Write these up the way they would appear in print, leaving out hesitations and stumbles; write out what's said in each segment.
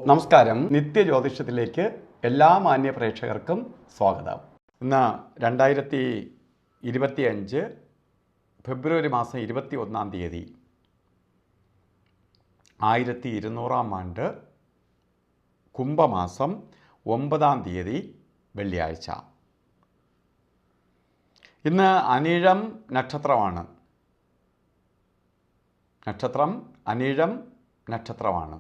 നമസ്കാരം. നിത്യജ്യോതിഷത്തിലേക്ക് എല്ലാ മാന്യ പ്രേക്ഷകർക്കും സ്വാഗതം. ഇന്ന് 2025 ഫെബ്രുവരി മാസം 21-ാം തീയതി 1200-ാം ആണ്ട് കുംഭമാസം 9-ാം തീയതി വെള്ളിയാഴ്ച. ഇന്ന് അനിഴം നക്ഷത്രമാണ്. നക്ഷത്രം അനിഴം നക്ഷത്രമാണ്.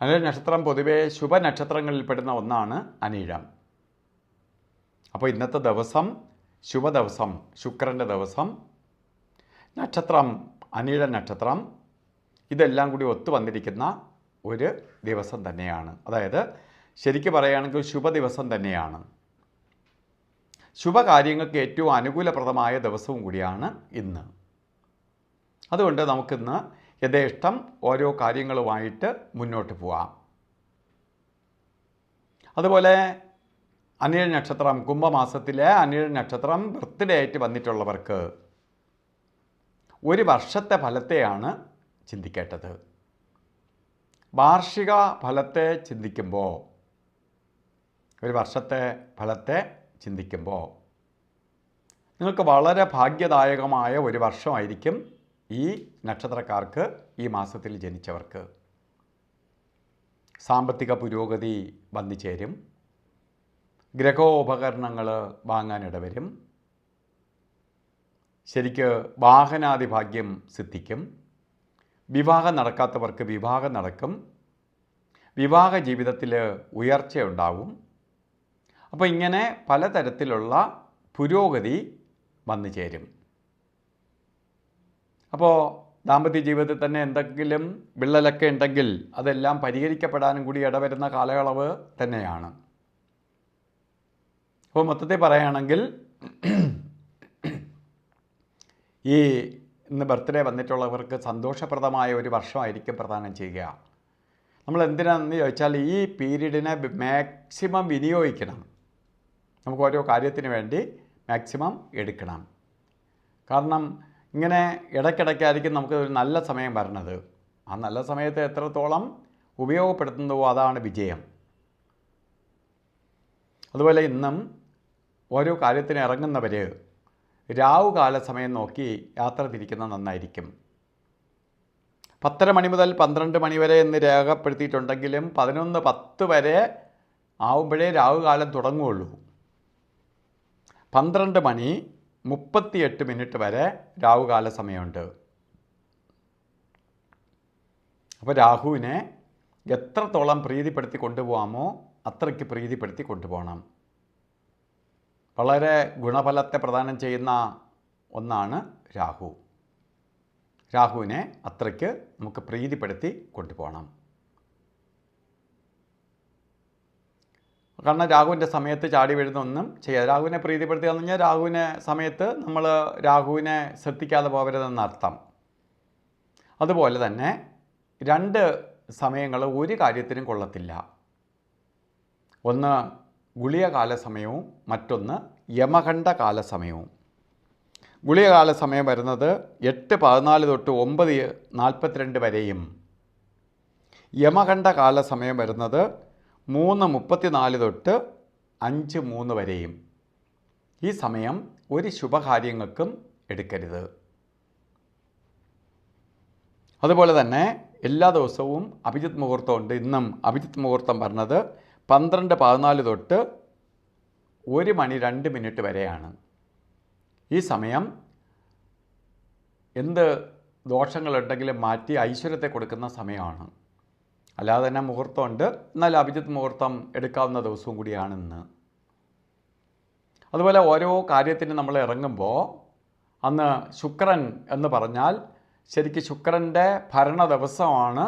അനിഴ നക്ഷത്രം പൊതുവെ ശുഭനക്ഷത്രങ്ങളിൽപ്പെടുന്ന ഒന്നാണ് അനിഴം. അപ്പോൾ ഇന്നത്തെ ദിവസം ശുഭദിവസം, ശുക്രൻ്റെ ദിവസം, നക്ഷത്രം അനിഴ നക്ഷത്രം, ഇതെല്ലാം കൂടി ഒത്തു വന്നിരിക്കുന്ന ഒരു ദിവസം തന്നെയാണ്. അതായത് ശരിക്കും പറയുകയാണെങ്കിൽ ശുഭദിവസം തന്നെയാണ്. ശുഭകാര്യങ്ങൾക്ക് ഏറ്റവും അനുകൂലപ്രദമായ ദിവസവും കൂടിയാണ് ഇന്ന്. അതുകൊണ്ട് നമുക്കിന്ന് യഥേഷ്ടം ഓരോ കാര്യങ്ങളുമായിട്ട് മുന്നോട്ട് പോവാം. അതുപോലെ അനിഴ നക്ഷത്രം, കുംഭമാസത്തിലെ അനിഴ നക്ഷത്രം ബർത്ത്ഡേ ആയിട്ട് വന്നിട്ടുള്ളവർക്ക് ഒരു വർഷത്തെ ഫലത്തെയാണ് ചിന്തിക്കേണ്ടത്. വാർഷിക ഫലത്തെ ചിന്തിക്കുമ്പോൾ, ഒരു വർഷത്തെ ഫലത്തെ ചിന്തിക്കുമ്പോൾ നിങ്ങൾക്ക് വളരെ ഭാഗ്യദായകമായ ഒരു വർഷമായിരിക്കും ഈ നക്ഷത്രക്കാർക്ക്, ഈ മാസത്തിൽ ജനിച്ചവർക്ക്. സാമ്പത്തിക പുരോഗതി വന്നു ചേരും. ഗ്രഹോപകരണങ്ങൾ വാങ്ങാനിടവരും. ശരിക്ക് വാഹനാദി ഭാഗ്യം സിദ്ധിക്കും. വിവാഹം നടക്കാത്തവർക്ക് വിവാഹം നടക്കും. വിവാഹ ജീവിതത്തിൽ ഉയർച്ചയുണ്ടാവും. അപ്പോൾ ഇങ്ങനെ പലതരത്തിലുള്ള പുരോഗതി വന്നു ചേരും. അപ്പോൾ ദാമ്പത്യ ജീവിതത്തിൽ തന്നെ എന്തെങ്കിലും വിള്ളലൊക്കെ ഉണ്ടെങ്കിൽ അതെല്ലാം പരിഹരിക്കപ്പെടാനും കൂടി ഇടവരുന്ന കാലയളവ് തന്നെയാണ്. അപ്പോൾ മൊത്തത്തിൽ പറയുകയാണെങ്കിൽ ഈ ഇന്ന് ബർത്ത്ഡേ വന്നിട്ടുള്ളവർക്ക് സന്തോഷപ്രദമായ ഒരു വർഷമായിരിക്കും പ്രദാനം ചെയ്യുക. നമ്മൾ എന്തിനാണെന്ന് ചോദിച്ചാൽ ഈ പീരീഡിനെ മാക്സിമം വിനിയോഗിക്കണം. നമുക്ക് ഓരോ കാര്യത്തിന് വേണ്ടി മാക്സിമം എടുക്കണം. കാരണം ഇങ്ങനെ ഇടയ്ക്കിടയ്ക്കായിരിക്കും നമുക്ക് ഒരു നല്ല സമയം വരണത്. ആ നല്ല സമയത്ത് എത്രത്തോളം ഉപയോഗപ്പെടുത്തുന്നുവോ അതാണ് വിജയം. അതുപോലെ ഇന്നും ഓരോ കാര്യത്തിന് ഇറങ്ങുന്നവർ രാവുകാല സമയം നോക്കി യാത്ര തിരിക്കുന്നത് നന്നായിരിക്കും. 10:30 മണി മുതൽ 12 മണി വരെ എന്ന് രേഖപ്പെടുത്തിയിട്ടുണ്ടെങ്കിലും 11:10 വരെ ആവുമ്പോഴേ രാവുകാലം തുടങ്ങുകയുള്ളൂ. 12 മണി 38 മിനിറ്റ് വരെ രാവുകാല സമയമുണ്ട്. അപ്പോൾ രാഹുവിനെ എത്രത്തോളം പ്രീതിപ്പെടുത്തി കൊണ്ടുപോകാമോ അത്രയ്ക്ക് പ്രീതിപ്പെടുത്തി കൊണ്ടുപോകണം. വളരെ ഗുണഫലത്തെ പ്രദാനം ചെയ്യുന്ന ഒന്നാണ് രാഹു. രാഹുവിനെ അത്രയ്ക്ക് നമുക്ക് പ്രീതിപ്പെടുത്തി കൊണ്ടുപോകണം. കാരണം രാഹുവിൻ്റെ സമയത്ത് ചാടി വീഴുന്ന ഒന്നും ചെയ്യാതെ രാഹുവിനെ പ്രീതിപ്പെടുത്തുക എന്ന് പറഞ്ഞാൽ രാഹുവിനെ സമയത്ത് നമ്മൾ രാഹുവിനെ ശ്രദ്ധിക്കാതെ പോകരുതെന്നർത്ഥം. അതുപോലെ തന്നെ 2 സമയങ്ങൾ ഒരു കാര്യത്തിനും കൊള്ളത്തില്ല. ഒന്ന് ഗുളികകാല സമയവും മറ്റൊന്ന് യമകണ്ഠ കാല സമയവും. ഗുളികകാല സമയം വരുന്നത് 8:14 തൊട്ട് 9:42 വരെയും യമകണ്ഠ കാല സമയം വരുന്നത് 3:34 തൊട്ട് 5:03 വരെയും. ഈ സമയം ഒരു ശുഭകാര്യങ്ങൾക്കും എടുക്കരുത്. അതുപോലെ തന്നെ എല്ലാ ദിവസവും അഭിജിത്ത് മുഹൂർത്തമുണ്ട്. ഇന്നും അഭിജിത്ത് മുഹൂർത്തം പറഞ്ഞത് 12:14 തൊട്ട് 1:02 വരെയാണ്. ഈ സമയം എന്ത് ദോഷങ്ങളുണ്ടെങ്കിലും മാറ്റി ഐശ്വര്യത്തെ കൊടുക്കുന്ന സമയമാണ്. അല്ലാതെ തന്നെ മുഹൂർത്തമുണ്ട്, എന്നാൽ അഭിജിത്ത് മുഹൂർത്തം എടുക്കാവുന്ന ദിവസവും കൂടിയാണ് ഇന്ന്. അതുപോലെ ഓരോ കാര്യത്തിന് നമ്മൾ ഇറങ്ങുമ്പോൾ അന്ന് ശുക്രൻ എന്ന് പറഞ്ഞാൽ ശരിക്കും ശുക്രൻ്റെ ഭരണ ദിവസമാണ്.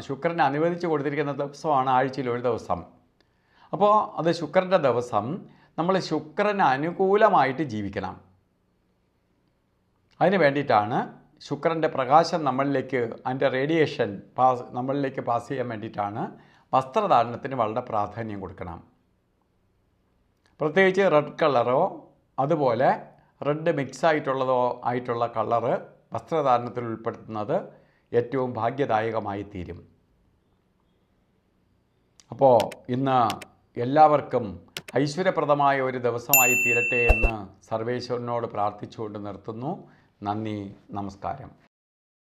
ശുക്രൻ അനുവദിച്ച് കൊടുത്തിരിക്കുന്ന ദിവസമാണ് ആഴ്ചയിൽ ഒരു ദിവസം. അപ്പോൾ അത് ശുക്രൻ്റെ ദിവസം നമ്മൾ ശുക്രന് അനുകൂലമായിട്ട് ജീവിക്കണം. അതിന് വേണ്ടിയിട്ടാണ് ശുക്രൻ്റെ പ്രകാശം നമ്മളിലേക്ക്, അതിൻ്റെ റേഡിയേഷൻ നമ്മളിലേക്ക് പാസ് ചെയ്യാൻ വേണ്ടിയിട്ടാണ് വസ്ത്രധാരണത്തിന് വളരെ പ്രാധാന്യം കൊടുക്കണം. പ്രത്യേകിച്ച് റെഡ് കളറോ അതുപോലെ റെഡ് മിക്സ് ആയിട്ടുള്ള കളറ് വസ്ത്രധാരണത്തിൽ ഉൾപ്പെടുത്തുന്നത് ഏറ്റവും ഭാഗ്യദായകമായി തീരും. അപ്പോൾ ഇന്ന് എല്ലാവർക്കും ഐശ്വര്യപ്രദമായ ഒരു ദിവസമായി തീരട്ടെ എന്ന് സർവേശ്വരനോട് പ്രാർത്ഥിച്ചുകൊണ്ട് നിർത്തുന്നു. നന്ദി, നമസ്കാരം.